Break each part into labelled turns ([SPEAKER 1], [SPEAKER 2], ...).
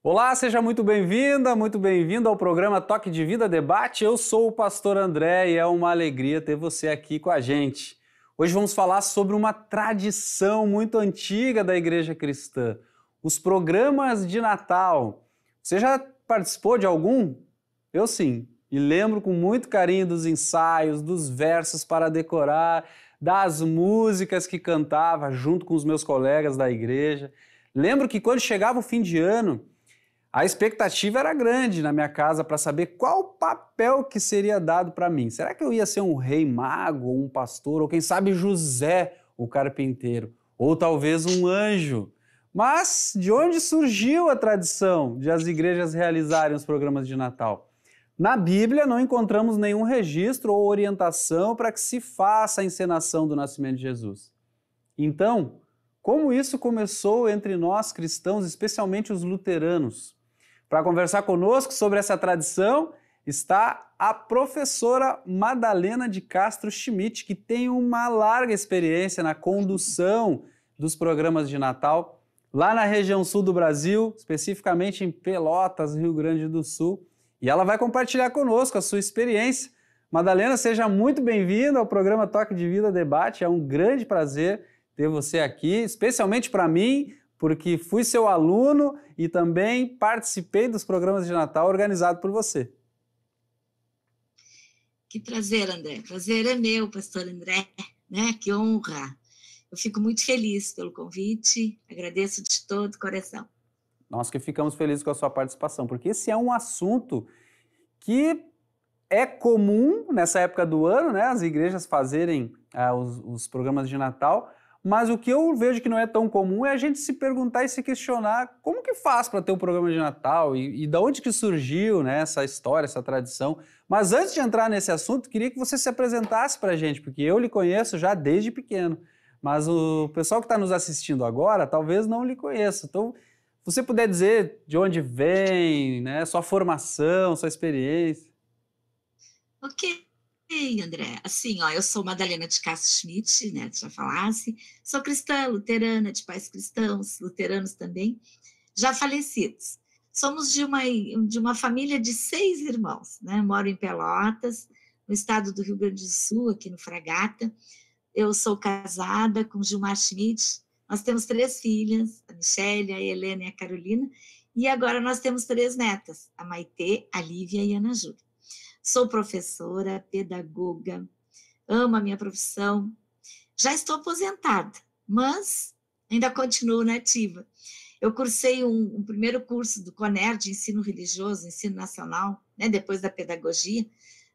[SPEAKER 1] Olá, seja muito bem-vinda, muito bem-vindo ao programa Toque de Vida Debate. Eu sou o pastor André e é uma alegria ter você aqui com a gente. Hoje vamos falar sobre uma tradição muito antiga da Igreja Cristã, os programas de Natal. Você já participou de algum? Eu sim, e lembro com muito carinho dos ensaios, dos versos para decorar, das músicas que cantava junto com os meus colegas da igreja. Lembro que quando chegava o fim de ano, a expectativa era grande na minha casa para saber qual papel que seria dado para mim. Será que eu ia ser um rei mago, ou um pastor, ou quem sabe José, o carpinteiro, ou talvez um anjo? Mas de onde surgiu a tradição de as igrejas realizarem os programas de Natal? Na Bíblia não encontramos nenhum registro ou orientação para que se faça a encenação do nascimento de Jesus. Então, como isso começou entre nós cristãos, especialmente os luteranos? Para conversar conosco sobre essa tradição está a professora Madalena de Castro Schmidt, que tem uma larga experiência na condução dos programas de Natal lá na região sul do Brasil, especificamente em Pelotas, Rio Grande do Sul. E ela vai compartilhar conosco a sua experiência. Madalena, seja muito bem-vinda ao programa Toque de Vida Debate. É um grande prazer ter você aqui, especialmente para mim, porque fui seu aluno e também participei dos programas de Natal organizados por você.
[SPEAKER 2] Que prazer, André. Prazer é meu, pastor André, né? Que honra. Eu fico muito feliz pelo convite, agradeço de todo o coração.
[SPEAKER 1] Nós que ficamos felizes com a sua participação, porque esse é um assunto que é comum nessa época do ano, né? As igrejas fazerem os programas de Natal, mas o que eu vejo que não é tão comum é a gente se perguntar e se questionar como que faz para ter um programa de Natal e de onde que surgiu, né, essa história, essa tradição. Mas antes de entrar nesse assunto, queria que você se apresentasse para a gente, porque eu lhe conheço já desde pequeno, mas o pessoal que está nos assistindo agora talvez não lhe conheça. Então, se você puder dizer de onde vem, né, sua formação, sua experiência.
[SPEAKER 2] Ok, André. Assim, ó, eu sou Madalena de Castro Schmidt, né? Tu já falasse. Sou cristã, luterana, de pais cristãos, luteranos também, já falecidos. Somos de uma família de 6 irmãos, né? Moro em Pelotas, no estado do Rio Grande do Sul, aqui no Fragata. Eu sou casada com Gilmar Schmidt. Nós temos 3 filhas, a Michelle, a Helena e a Carolina. E agora nós temos 3 netas, a Maitê, a Lívia e a Ana Júlia. Sou professora, pedagoga, amo a minha profissão. Já estou aposentada, mas ainda continuo na ativa. Eu cursei um primeiro curso do CONER, de ensino religioso, ensino nacional, né, depois da pedagogia,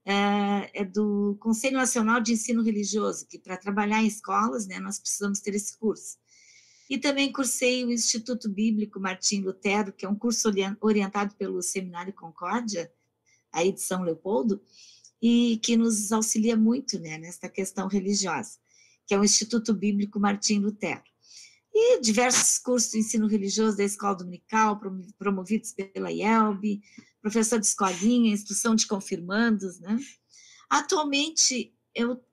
[SPEAKER 2] é do Conselho Nacional de Ensino Religioso, que para trabalhar em escolas, né, nós precisamos ter esse curso. E também cursei o Instituto Bíblico Martim Lutero, que é um curso orientado pelo Seminário Concórdia, aí de São Leopoldo, e que nos auxilia muito, né, nesta questão religiosa, que é o Instituto Bíblico Martim Lutero. E diversos cursos de ensino religioso da Escola Dominical, promovidos pela IELB, professor de escolinha, instrução de confirmandos, né? Atualmente,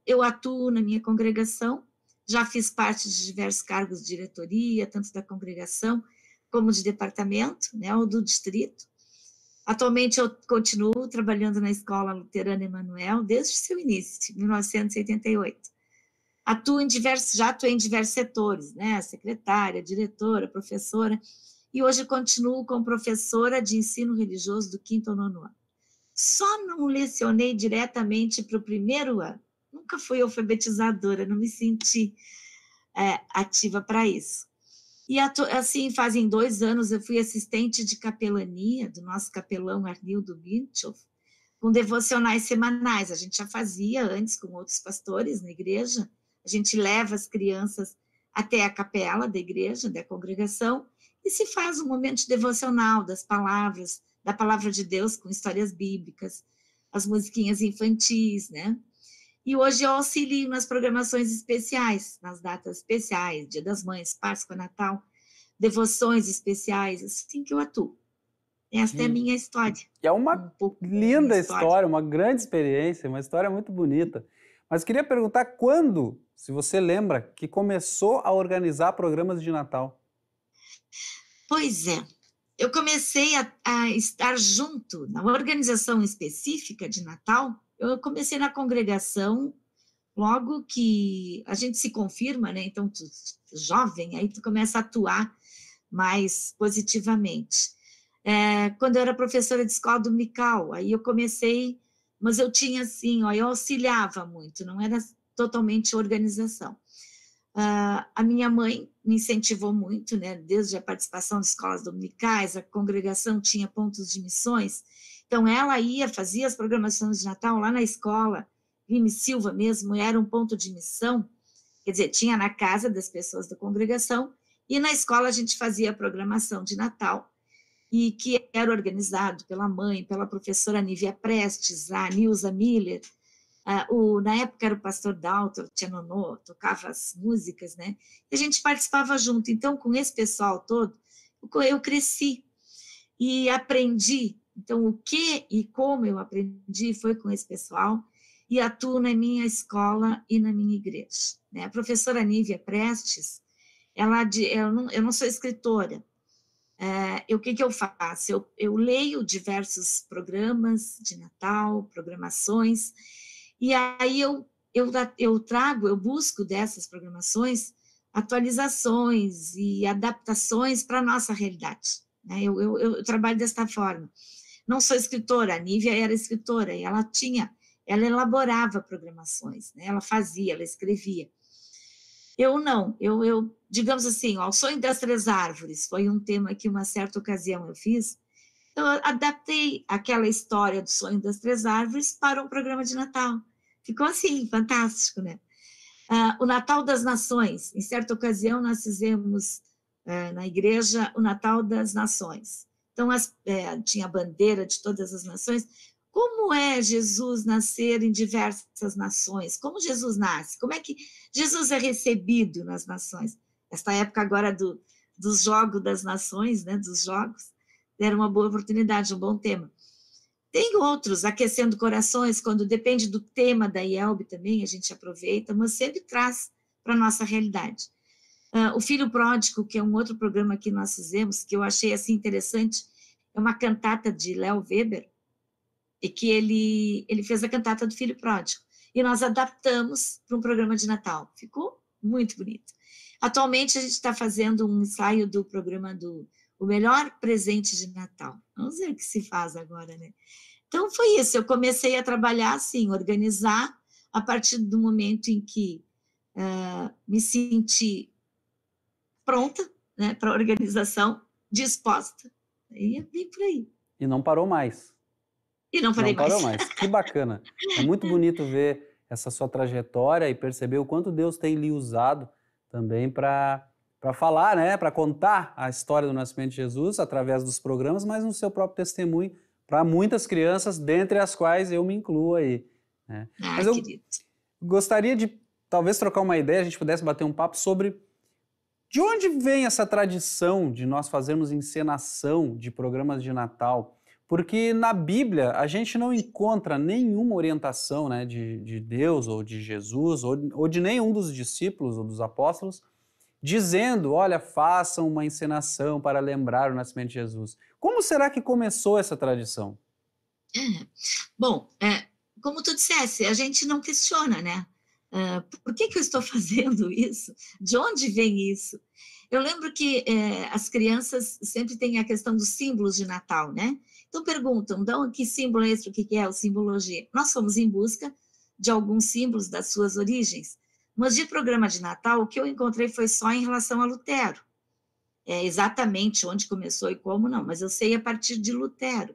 [SPEAKER 2] eu atuo na minha congregação, já fiz parte de diversos cargos de diretoria, tanto da congregação como de departamento, né, ou do distrito. Atualmente eu continuo trabalhando na Escola Luterana Emanuel desde seu início, 1988. Já atuei em diversos setores, né, secretária, diretora, professora, e hoje continuo como professora de ensino religioso do 5º ao 9º ano. Só não lecionei diretamente para o 1º ano, nunca fui alfabetizadora, não me senti ativa para isso. E assim, fazem 2 anos eu fui assistente de capelania do nosso capelão Arnildo Bischoff, com devocionais semanais. A gente já fazia antes com outros pastores na igreja, a gente leva as crianças até a capela da igreja, da congregação, e se faz um momento de devocional das palavras, da palavra de Deus com histórias bíblicas, as musiquinhas infantis, né? E hoje eu auxilio nas programações especiais, nas datas especiais, Dia das Mães, Páscoa, Natal, devoções especiais, assim que eu atuo. Esta é a minha história.
[SPEAKER 1] É uma linda história, uma grande experiência, uma história muito bonita. Mas queria perguntar quando, se você lembra, que começou a organizar programas de Natal?
[SPEAKER 2] Pois é. eu comecei a estar junto, na organização específica de Natal, eu comecei na congregação logo que a gente se confirma, né? Então, tu jovem, aí tu começa a atuar mais positivamente. Quando eu era professora de escola dominical, aí eu comecei, mas eu tinha assim, ó, eu auxiliava muito, não era totalmente organização. A minha mãe me incentivou muito, né, desde a participação de escolas dominicais, a congregação tinha pontos de missões, então ela ia, fazia as programações de Natal lá na escola, Lime Silva mesmo, era um ponto de missão, quer dizer, tinha na casa das pessoas da congregação, e na escola a gente fazia a programação de Natal, e que era organizado pela mãe, pela professora Nívia Prestes, a Nilza Miller, na época era o pastor Dalton, Tchanonô, tocava as músicas, né? E a gente participava junto. Então, com esse pessoal todo, eu cresci e aprendi. Então, o que e como eu aprendi foi com esse pessoal e atuo na minha escola e na minha igreja. Né? A professora Nívia Prestes, eu não sou escritora. O que eu faço? Eu leio diversos programas de Natal, programações, e aí eu busco dessas programações atualizações e adaptações para a nossa realidade. Né? Eu trabalho desta forma. Não sou escritora, a Nívia era escritora, e ela elaborava programações, né? Ela fazia, ela escrevia. Eu não, digamos assim, ó, o Sonho das Três Árvores foi um tema que uma certa ocasião eu fiz, eu adaptei aquela história do Sonho das Três Árvores para um programa de Natal. Ficou assim, fantástico, né? O Natal das Nações, em certa ocasião nós fizemos na igreja o Natal das Nações. Então, tinha a bandeira de todas as nações. Como é Jesus nascer em diversas nações? Como Jesus nasce? Como é que Jesus é recebido nas nações? Esta época agora dos Jogos das Nações, né, dos Jogos, era uma boa oportunidade, um bom tema. Tem outros, Aquecendo Corações, quando depende do tema da IELB também, a gente aproveita, mas sempre traz para a nossa realidade. O Filho Pródigo, que é um outro programa que nós fizemos, que eu achei assim interessante, é uma cantata de Léo Weber, e que ele fez a cantata do Filho Pródigo. E nós adaptamos para um programa de Natal. Ficou muito bonito. Atualmente, a gente está fazendo um ensaio do programa O Melhor Presente de Natal. Vamos ver o que se faz agora, né? Então, foi isso. Eu comecei a trabalhar assim, organizar, a partir do momento em que me senti pronta, né, para a organização, disposta. E vim por aí.
[SPEAKER 1] E não parou mais.
[SPEAKER 2] E não parei
[SPEAKER 1] Não parou
[SPEAKER 2] mais.
[SPEAKER 1] mais. Que bacana. É muito bonito ver essa sua trajetória e perceber o quanto Deus tem lhe usado também para falar, né, para contar a história do nascimento de Jesus através dos programas, mas no seu próprio testemunho para muitas crianças, dentre as quais eu me incluo aí. Né? Mas eu
[SPEAKER 2] Querido.
[SPEAKER 1] gostaria de talvez trocar uma ideia, a gente pudesse bater um papo sobre de onde vem essa tradição de nós fazermos encenação de programas de Natal. Porque na Bíblia a gente não encontra nenhuma orientação, né, de Deus ou de Jesus ou de nenhum dos discípulos ou dos apóstolos dizendo, olha, façam uma encenação para lembrar o nascimento de Jesus. Como será que começou essa tradição?
[SPEAKER 2] Bom, como tu disseste, a gente não questiona, né? Por que eu estou fazendo isso? De onde vem isso? Eu lembro que as crianças sempre têm a questão dos símbolos de Natal, né? Então perguntam, que símbolo é esse? O que é o simbologia? Nós fomos em busca de alguns símbolos das suas origens, mas de programa de Natal, o que eu encontrei foi só em relação a Lutero. Exatamente onde começou e como, não, mas eu sei a partir de Lutero,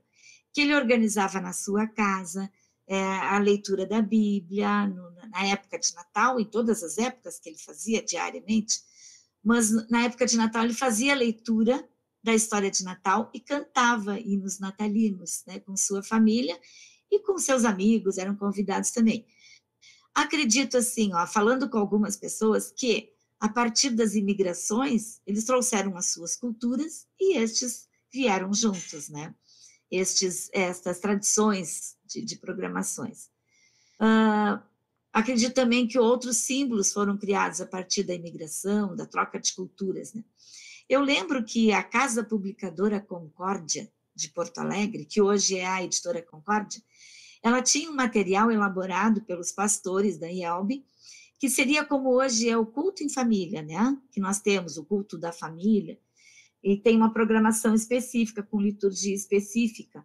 [SPEAKER 2] que ele organizava na sua casa a leitura da Bíblia, na época de Natal, em todas as épocas que ele fazia diariamente, mas na época de Natal ele fazia a leitura da história de Natal e cantava hinos natalinos, né, com sua família e com seus amigos, eram convidados também. Acredito assim, falando com algumas pessoas, que a partir das imigrações, eles trouxeram as suas culturas e estes vieram juntos, né? Estas tradições de programações. Acredito também que outros símbolos foram criados a partir da imigração, da troca de culturas, né? Eu lembro que a Casa Publicadora Concórdia, de Porto Alegre, que hoje é a Editora Concórdia, ela tinha um material elaborado pelos pastores da IELB, que seria como hoje é o culto em família, né? Que nós temos o culto da família, e tem uma programação específica, com liturgia específica.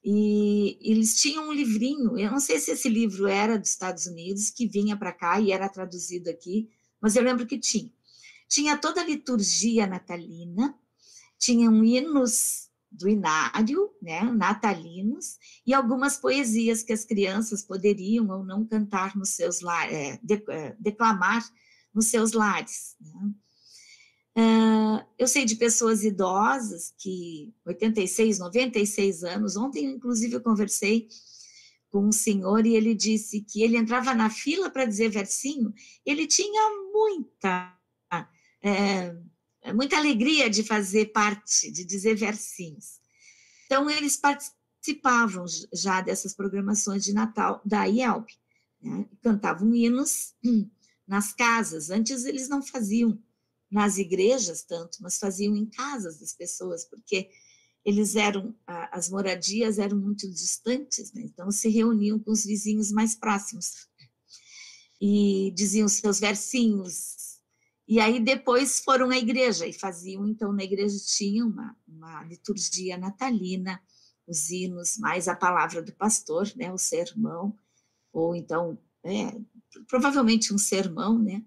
[SPEAKER 2] E eles tinham um livrinho, eu não sei se esse livro era dos Estados Unidos, que vinha para cá e era traduzido aqui, mas eu lembro que tinha. Tinha toda a liturgia natalina, tinham hinos do inário, né, natalinos, e algumas poesias que as crianças poderiam ou não cantar nos seus lares, declamar nos seus lares, né? Eu sei de pessoas idosas que 86, 96 anos, ontem inclusive eu conversei com um senhor e ele disse que ele entrava na fila para dizer versinho, ele tinha muita alegria de fazer parte, de dizer versinhos. Então, eles participavam já dessas programações de Natal da IELB, né? Cantavam hinos nas casas. Antes, eles não faziam nas igrejas tanto, mas faziam em casas das pessoas, porque as moradias eram muito distantes, né? Então se reuniam com os vizinhos mais próximos e diziam seus versinhos, e aí depois foram à igreja e faziam, então na igreja tinha uma liturgia natalina, os hinos, mais a palavra do pastor, né? O sermão, ou então, provavelmente um sermão, né?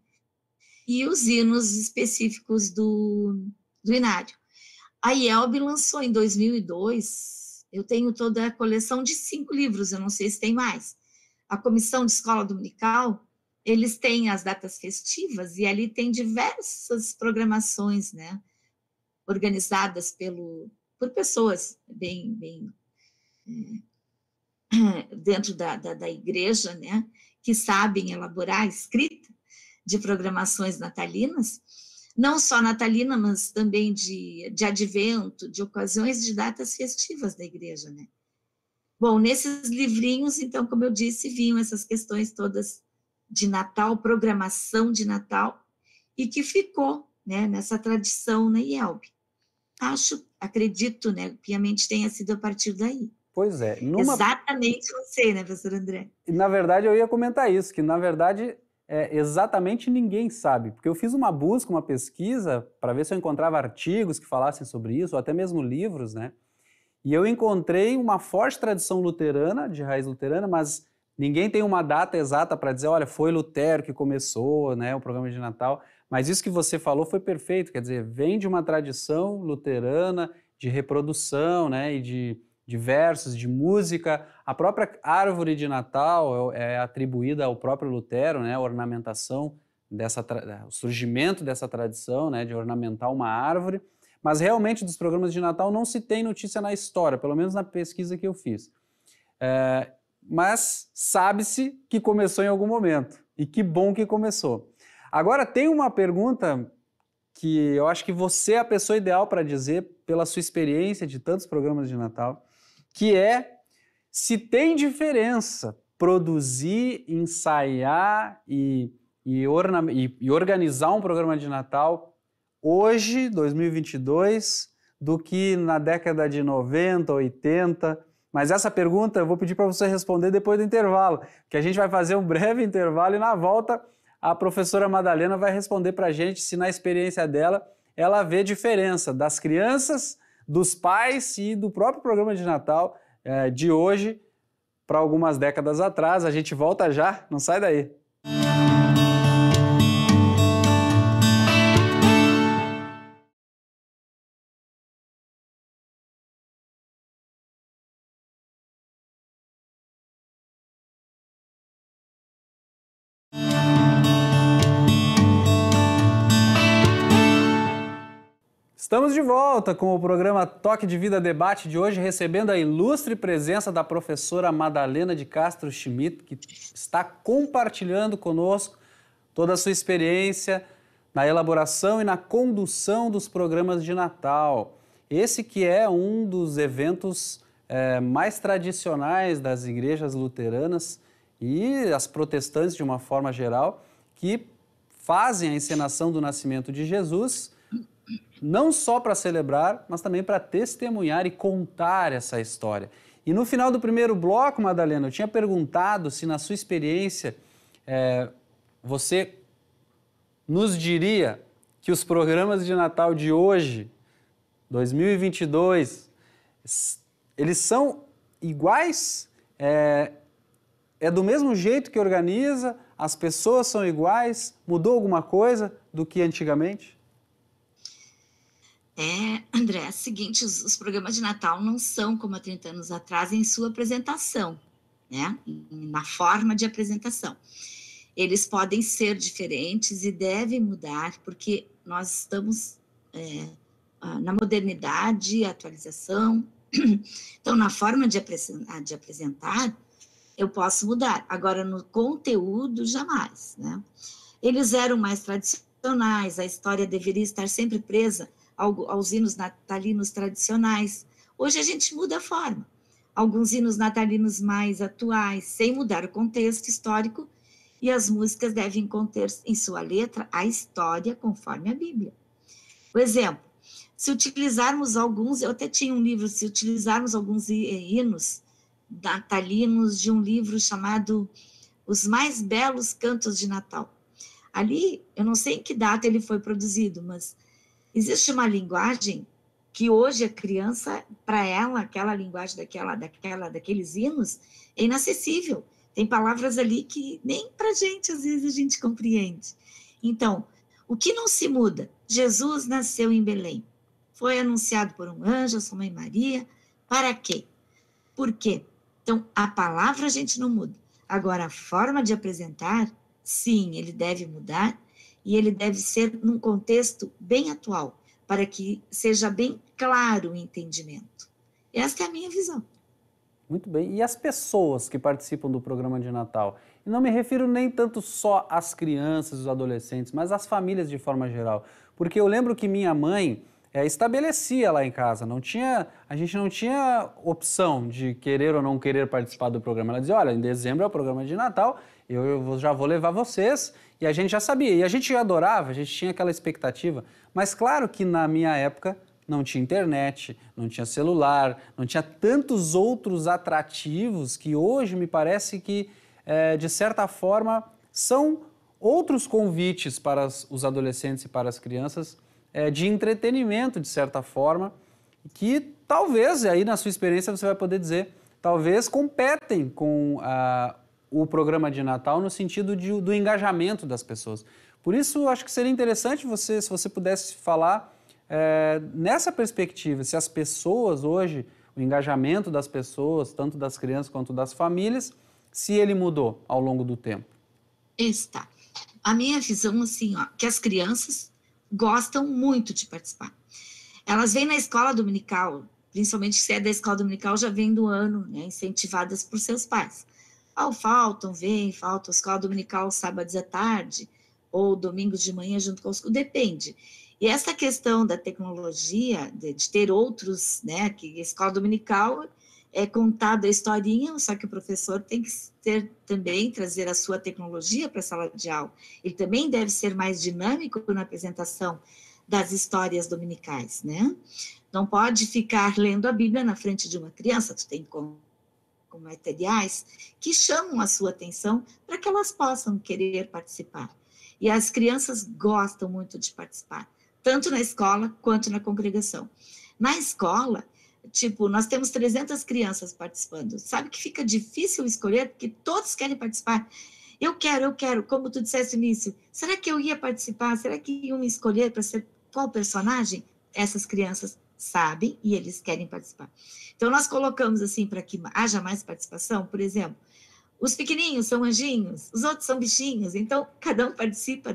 [SPEAKER 2] E os hinos específicos do inário. A IELB lançou em 2002, eu tenho toda a coleção de 5 livros, eu não sei se tem mais. A Comissão de Escola Dominical, eles têm as datas festivas e ali tem diversas programações, né, organizadas por pessoas bem dentro da igreja, né, que sabem elaborar a escrita de programações natalinas, não só natalina, mas também de advento, de ocasiões de datas festivas da igreja, né? Bom, nesses livrinhos, então, como eu disse, vinham essas questões todas de Natal, programação de Natal, e que ficou, né, nessa tradição na IELB. Acredito, né, piamente tenha sido a partir daí.
[SPEAKER 1] Pois é.
[SPEAKER 2] Exatamente você, né, professor André?
[SPEAKER 1] Na verdade, eu ia comentar isso, que na verdade... exatamente ninguém sabe, porque eu fiz uma busca, uma pesquisa para ver se eu encontrava artigos que falassem sobre isso, ou até mesmo livros, né? E eu encontrei uma forte tradição luterana, de raiz luterana, mas ninguém tem uma data exata para dizer, olha, foi Lutero que começou, né, o programa de Natal, mas isso que você falou foi perfeito, quer dizer, vem de uma tradição luterana de reprodução, né, e de versos, de música. A própria árvore de Natal é atribuída ao próprio Lutero, né, a ornamentação, o surgimento dessa tradição, né, de ornamentar uma árvore, mas realmente dos programas de Natal não se tem notícia na história, pelo menos na pesquisa que eu fiz. Mas sabe-se que começou em algum momento, e que bom que começou. Agora tem uma pergunta que eu acho que você é a pessoa ideal para dizer, pela sua experiência de tantos programas de Natal, que é se tem diferença produzir, ensaiar e organizar um programa de Natal hoje, 2022, do que na década de 90, 80. Mas essa pergunta eu vou pedir para você responder depois do intervalo, que a gente vai fazer um breve intervalo e na volta a professora Madalena vai responder para a gente se na experiência dela ela vê diferença das crianças, dos pais e do próprio programa de Natal de hoje para algumas décadas atrás. A gente volta já, não sai daí. Estamos de volta com o programa Toque de Vida Debate de hoje, recebendo a ilustre presença da professora Madalena de Castro Schmidt, que está compartilhando conosco toda a sua experiência na elaboração e na condução dos programas de Natal. Esse que é um dos eventos mais tradicionais das igrejas luteranas e as protestantes de uma forma geral, que fazem a encenação do nascimento de Jesus não só para celebrar, mas também para testemunhar e contar essa história. E no final do primeiro bloco, Madalena, eu tinha perguntado se na sua experiência você nos diria que os programas de Natal de hoje, 2022, eles são iguais? É do mesmo jeito que organiza? As pessoas são iguais? Mudou alguma coisa do que antigamente?
[SPEAKER 2] André, é o seguinte, os programas de Natal não são como há 30 anos atrás em sua apresentação, né? Na forma de apresentação. Eles podem ser diferentes e devem mudar, porque nós estamos na modernidade, atualização. Então, na forma de apresentar, eu posso mudar. Agora, no conteúdo, jamais, né? Eles eram mais tradicionais, a história deveria estar sempre presa aos hinos natalinos tradicionais. Hoje a gente muda a forma. Alguns hinos natalinos mais atuais, sem mudar o contexto histórico, e as músicas devem conter em sua letra a história conforme a Bíblia. Por exemplo, se utilizarmos alguns, eu até tinha um livro, se utilizarmos alguns hinos natalinos de um livro chamado Os Mais Belos Cantos de Natal. Ali, eu não sei em que data ele foi produzido, mas existe uma linguagem que hoje a criança, para ela, aquela linguagem daqueles hinos, é inacessível. Tem palavras ali que nem para a gente, às vezes, a gente compreende. Então, o que não se muda? Jesus nasceu em Belém. Foi anunciado por um anjo, a sua mãe Maria. Para quê? Por quê? Então, a palavra a gente não muda. Agora, a forma de apresentar, sim, ele deve mudar e ele deve ser num contexto bem atual, para que seja bem claro o entendimento. Esta é a minha visão.
[SPEAKER 1] Muito bem. E as pessoas que participam do programa de Natal? E não me refiro nem tanto só às crianças, os adolescentes, mas às famílias de forma geral. Porque eu lembro que minha mãe estabelecia lá em casa, a gente não tinha opção de querer ou não querer participar do programa. Ela dizia, olha, em dezembro é o programa de Natal, eu já vou levar vocês, e a gente já sabia. E a gente adorava, a gente tinha aquela expectativa. Mas claro que na minha época não tinha internet, não tinha celular, não tinha tantos outros atrativos que hoje me parece que, de certa forma, são outros convites para os adolescentes e para as crianças de entretenimento, de certa forma, que talvez, aí na sua experiência você vai poder dizer, talvez competem com o programa de Natal no sentido do engajamento das pessoas. Por isso, acho que seria interessante se você pudesse falar nessa perspectiva, se as pessoas hoje, o engajamento das pessoas, tanto das crianças quanto das famílias, se ele mudou ao longo do tempo.
[SPEAKER 2] Está. A minha visão, assim, que as crianças gostam muito de participar. Elas vêm na escola dominical, principalmente se é da escola dominical, já vem do ano, né, incentivadas por seus pais. Faltam, escola dominical sábados à tarde, ou domingos de manhã junto com os... Depende. E essa questão da tecnologia, de ter outros, né, que a escola dominical é contada a historinha, só que o professor tem que trazer a sua tecnologia para a sala de aula. Ele também deve ser mais dinâmico na apresentação das histórias dominicais, né? Não pode ficar lendo a Bíblia na frente de uma criança, tu tem com materiais que chamam a sua atenção para que elas possam querer participar. E as crianças gostam muito de participar, tanto na escola quanto na congregação. Na escola, nós temos 300 crianças participando. Sabe que fica difícil escolher, porque todos querem participar. Eu quero, como tu disseste no início, será que eu ia participar? Será que iam me escolher para ser qual personagem? Essas crianças sabem e eles querem participar. Então, nós colocamos assim, para que haja mais participação, por exemplo, os pequenininhos são anjinhos, os outros são bichinhos, então, cada um participa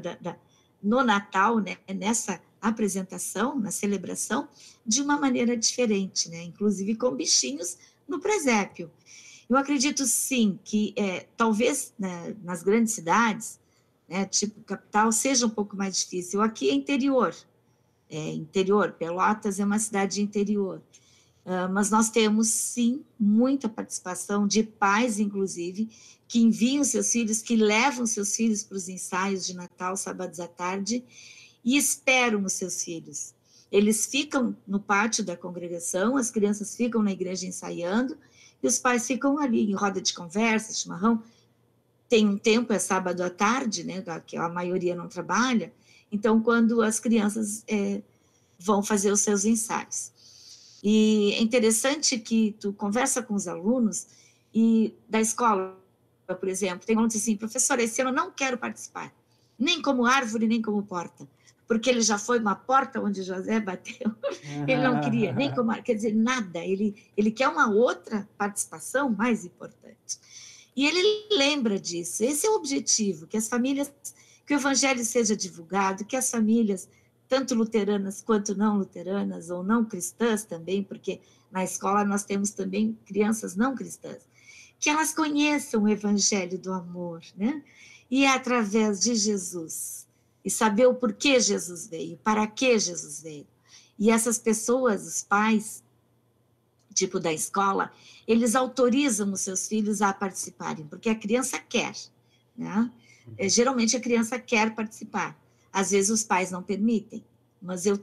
[SPEAKER 2] no Natal, né, nessa apresentação, na celebração, de uma maneira diferente, né? Inclusive com bichinhos no presépio. Eu acredito, sim, que talvez, né, nas grandes cidades, né, tipo capital, seja um pouco mais difícil. Aqui é interior, Pelotas é uma cidade interior, mas nós temos, sim, muita participação de pais, inclusive, que enviam seus filhos, que levam seus filhos para os ensaios de Natal, sábados à tarde, e esperam os seus filhos. Eles ficam no pátio da congregação, as crianças ficam na igreja ensaiando, e os pais ficam ali em roda de conversa, chimarrão. Tem um tempo, é sábado à tarde, né, que a maioria não trabalha, então quando as crianças vão fazer os seus ensaios. E é interessante que tu conversa com os alunos e da escola, por exemplo, tem um aluno que diz assim, professora, esse ano eu não quero participar, nem como árvore, nem como porta, porque ele já foi uma porta onde José bateu, ele não queria nem como árvore, quer dizer, nada, ele quer uma outra participação mais importante. E ele lembra disso, esse é o objetivo, que as famílias, que o evangelho seja divulgado, que as famílias, tanto luteranas quanto não luteranas, ou não cristãs também, porque na escola nós temos também crianças não cristãs, que elas conheçam o evangelho do amor, né? E é através de Jesus, e saber o porquê Jesus veio, para que Jesus veio. E essas pessoas, os pais, tipo da escola, eles autorizam os seus filhos a participarem, porque a criança quer, né? Geralmente a criança quer participar. Às vezes os pais não permitem, mas não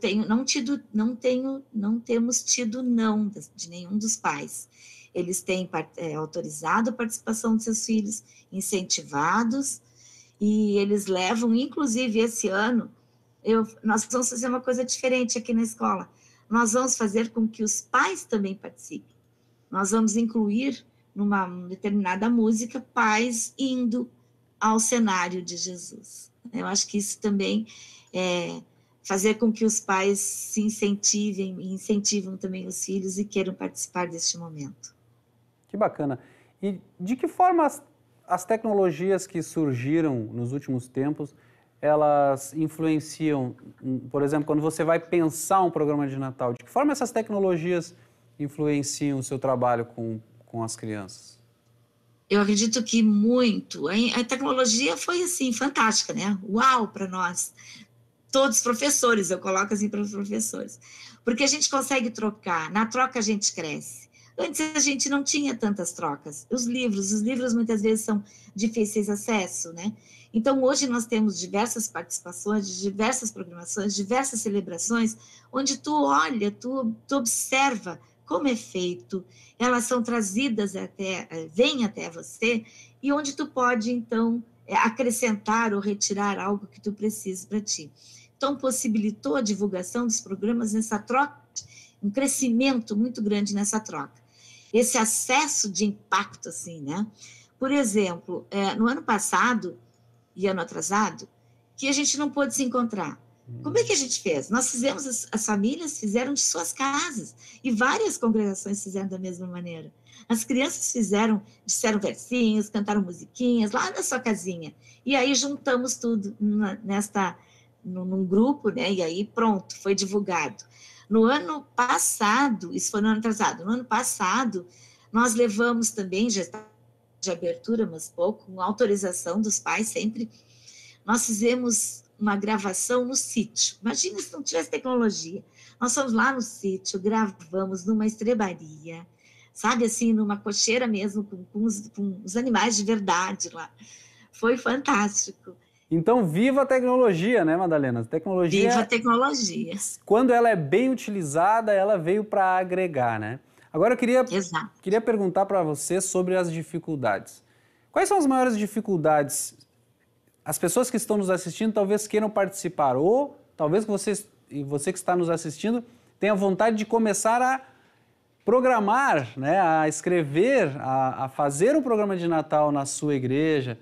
[SPEAKER 2] temos tido não de nenhum dos pais. Eles têm autorizado a participação dos seus filhos, incentivados, e eles levam, inclusive esse ano, nós vamos fazer uma coisa diferente aqui na escola. Nós vamos fazer com que os pais também participem. Nós vamos incluir numa determinada música pais indo ao cenário de Jesus. Eu acho que isso também é fazer com que os pais se incentivem e incentivam também os filhos e queiram participar deste momento.
[SPEAKER 1] Que bacana. E de que forma as tecnologias que surgiram nos últimos tempos, elas influenciam, por exemplo, quando você vai pensar um programa de Natal, de que forma essas tecnologias influenciam o seu trabalho com as crianças?
[SPEAKER 2] Eu acredito que muito. A tecnologia foi, assim, fantástica, né? Uau para nós. Todos os professores, eu coloco assim para os professores. Porque a gente consegue trocar, na troca a gente cresce. Antes a gente não tinha tantas trocas. Os livros muitas vezes são difíceis de acesso, né? Então hoje nós temos diversas participações, diversas programações, diversas celebrações, onde tu olha, tu observa como é feito, elas são trazidas vêm até você, e onde tu pode, então, acrescentar ou retirar algo que tu precisa para ti. Então, possibilitou a divulgação dos programas nessa troca, um crescimento muito grande nessa troca. Esse acesso de impacto, assim, né? Por exemplo, no ano passado e ano atrasado, que a gente não pôde se encontrar. Como é que a gente fez? Nós fizemos, as famílias fizeram de suas casas, e várias congregações fizeram da mesma maneira. As crianças disseram versinhos, cantaram musiquinhas lá na sua casinha, e aí juntamos tudo num grupo, né? E aí pronto, foi divulgado. No ano passado, isso foi no ano atrasado, no ano passado, nós levamos também, já está de abertura, mas pouco, com autorização dos pais sempre, nós fizemos uma gravação no sítio. Imagina se não tivesse tecnologia. Nós fomos lá no sítio, gravamos numa estrebaria, sabe, assim, numa cocheira mesmo, com os animais de verdade lá. Foi fantástico.
[SPEAKER 1] Então, viva a tecnologia, né, Madalena?
[SPEAKER 2] Viva a tecnologia.
[SPEAKER 1] Quando ela é bem utilizada, ela veio para agregar, né? Agora, eu queria perguntar para você sobre as dificuldades. Quais são as maiores dificuldades? As pessoas que estão nos assistindo talvez queiram participar, ou talvez você que está nos assistindo tenha vontade de começar a programar, né, a escrever, a fazer um programa de Natal na sua igreja.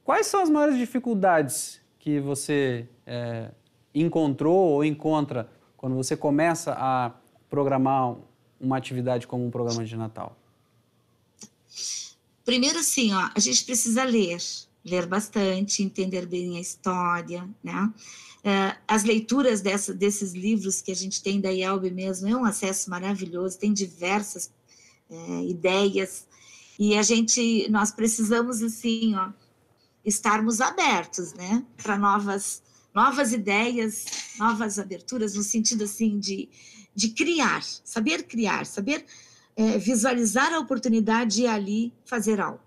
[SPEAKER 1] Quais são as maiores dificuldades que você encontrou ou encontra quando você começa a programar uma atividade como um programa de Natal?
[SPEAKER 2] Primeiro, assim, ó, a gente precisa ler bastante, entender bem a história, né? As leituras desses livros que a gente tem da IELB mesmo é um acesso maravilhoso, tem diversas ideias, e nós precisamos, assim, ó, estarmos abertos, né, para novas ideias, novas aberturas, no sentido, assim, de criar, saber visualizar a oportunidade de ir ali fazer algo.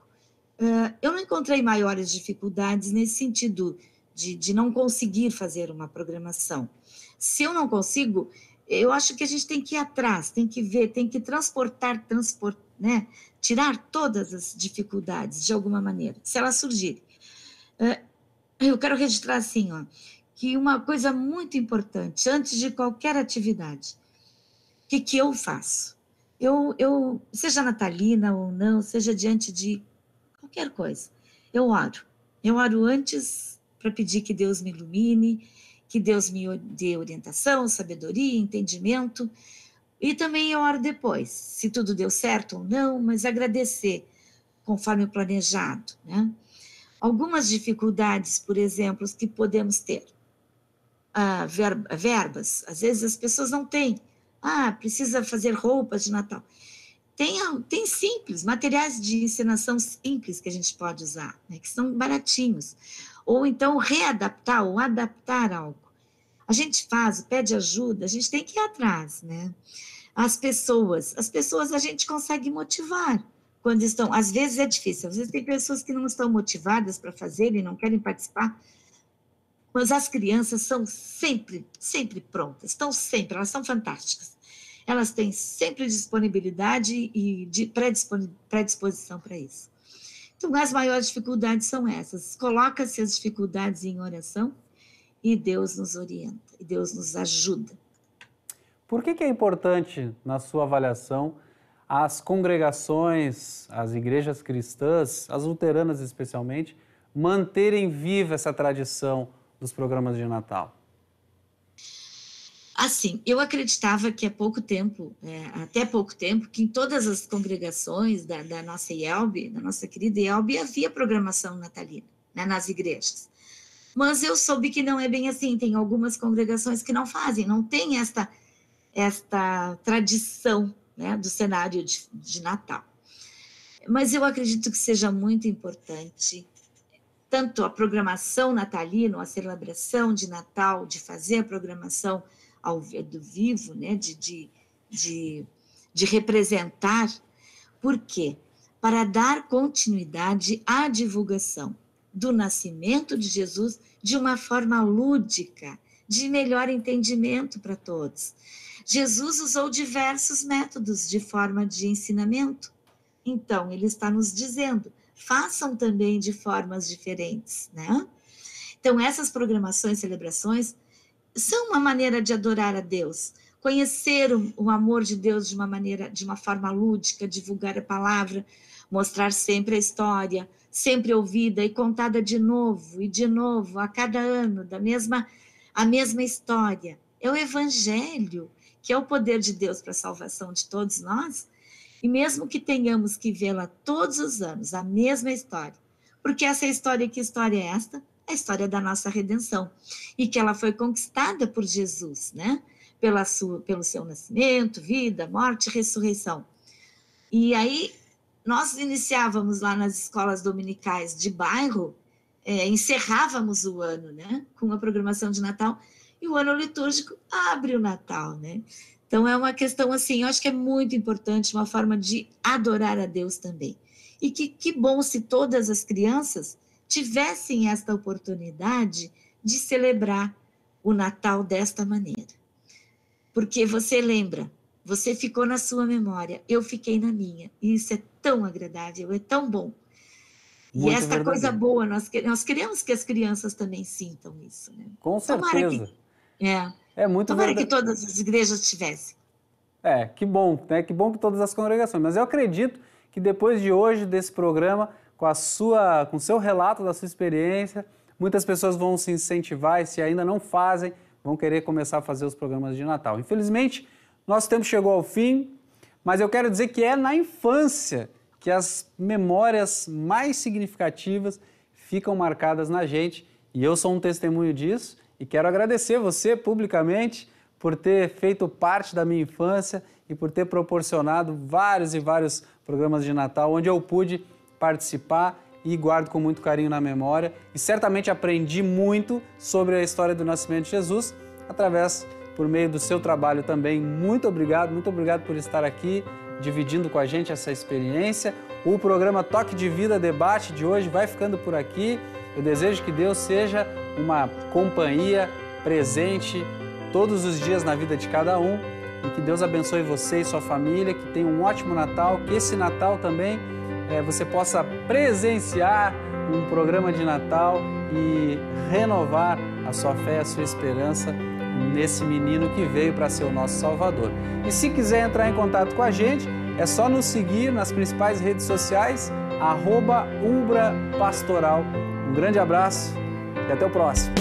[SPEAKER 2] Eu não encontrei maiores dificuldades nesse sentido de não conseguir fazer uma programação. Se eu não consigo, eu acho que a gente tem que ir atrás, tem que ver, tem que transportar, né? Tirar todas as dificuldades de alguma maneira, se elas surgirem. Eu quero registrar assim, ó, que uma coisa muito importante, antes de qualquer atividade, o que eu faço? Seja natalina ou não, seja diante de qualquer coisa, eu oro. Eu oro antes para pedir que Deus me ilumine, que Deus me dê orientação, sabedoria, entendimento, e também eu oro depois, se tudo deu certo ou não, mas agradecer conforme o planejado, né? Algumas dificuldades, por exemplo, que podemos ter, verbas, às vezes as pessoas não têm, precisa fazer roupas de Natal. Tem simples, materiais de encenação simples que a gente pode usar, né, que são baratinhos. Ou então readaptar ou adaptar algo. A gente pede ajuda, a gente tem que ir atrás, né? As pessoas a gente consegue motivar quando estão, às vezes é difícil, às vezes tem pessoas que não estão motivadas para fazer e não querem participar, mas as crianças são sempre prontas, estão sempre, elas são fantásticas. Elas têm sempre disponibilidade e predisposição para isso. Então, as maiores dificuldades são essas. Coloca-se as dificuldades em oração e Deus nos orienta, e Deus nos ajuda.
[SPEAKER 1] Por que é importante, na sua avaliação, as congregações, as igrejas cristãs, as luteranas especialmente, manterem viva essa tradição dos programas de Natal?
[SPEAKER 2] Assim, eu acreditava que até pouco tempo, que em todas as congregações da nossa IELB, da nossa querida IELB, havia programação natalina, né, nas igrejas. Mas eu soube que não é bem assim, tem algumas congregações que não fazem, não tem esta tradição, né, do cenário de Natal. Mas eu acredito que seja muito importante, tanto a programação natalina, a celebração de Natal, de fazer a programação do vivo, né, de representar. Por quê? Para dar continuidade à divulgação do nascimento de Jesus de uma forma lúdica, de melhor entendimento para todos. Jesus usou diversos métodos de forma de ensinamento. Então, ele está nos dizendo, façam também de formas diferentes, né? Então, essas programações, celebrações, são uma maneira de adorar a Deus, conhecer o amor de Deus de uma forma lúdica, divulgar a palavra, mostrar sempre a história, sempre ouvida e contada de novo e de novo, a cada ano, a mesma história. É o Evangelho, que é o poder de Deus para a salvação de todos nós, e mesmo que tenhamos que vê-la todos os anos, a mesma história, porque essa história, que história é esta? É a história da nossa redenção, e que ela foi conquistada por Jesus, né? Pelo seu nascimento, vida, morte e ressurreição. E aí, nós iniciávamos lá nas escolas dominicais de bairro, encerrávamos o ano, né? Com a programação de Natal, e o ano litúrgico abre o Natal, né? Então, é uma questão assim, eu acho que é muito importante, uma forma de adorar a Deus também. E que bom se todas as crianças tivessem esta oportunidade de celebrar o Natal desta maneira. Porque você lembra, você ficou na sua memória, eu fiquei na minha. E isso é tão agradável, é tão bom.
[SPEAKER 1] Muito
[SPEAKER 2] e esta
[SPEAKER 1] verdadeiro.
[SPEAKER 2] Coisa boa, nós queremos que as crianças também sintam isso, né?
[SPEAKER 1] Com certeza. É muito
[SPEAKER 2] Tomara
[SPEAKER 1] verdade.
[SPEAKER 2] que todas as igrejas tivessem.
[SPEAKER 1] Que bom, né? Que bom que todas as congregações. Mas eu acredito que depois de hoje, desse programa, com o seu relato da sua experiência, muitas pessoas vão se incentivar e, se ainda não fazem, vão querer começar a fazer os programas de Natal. Infelizmente, nosso tempo chegou ao fim, mas eu quero dizer que é na infância que as memórias mais significativas ficam marcadas na gente, e eu sou um testemunho disso, e quero agradecer você publicamente por ter feito parte da minha infância e por ter proporcionado vários e vários programas de Natal, onde eu pude participar e guardo com muito carinho na memória. E certamente aprendi muito sobre a história do nascimento de Jesus, por meio do seu trabalho também. Muito obrigado por estar aqui, dividindo com a gente essa experiência. O programa Toque de Vida Debate de hoje vai ficando por aqui. Eu desejo que Deus seja uma companhia presente todos os dias na vida de cada um e que Deus abençoe você e sua família, que tenha um ótimo Natal, que esse Natal também você possa presenciar um programa de Natal e renovar a sua fé, a sua esperança nesse menino que veio para ser o nosso Salvador. E se quiser entrar em contato com a gente, é só nos seguir nas principais redes sociais, @umbrapastoral. Um grande abraço e até o próximo.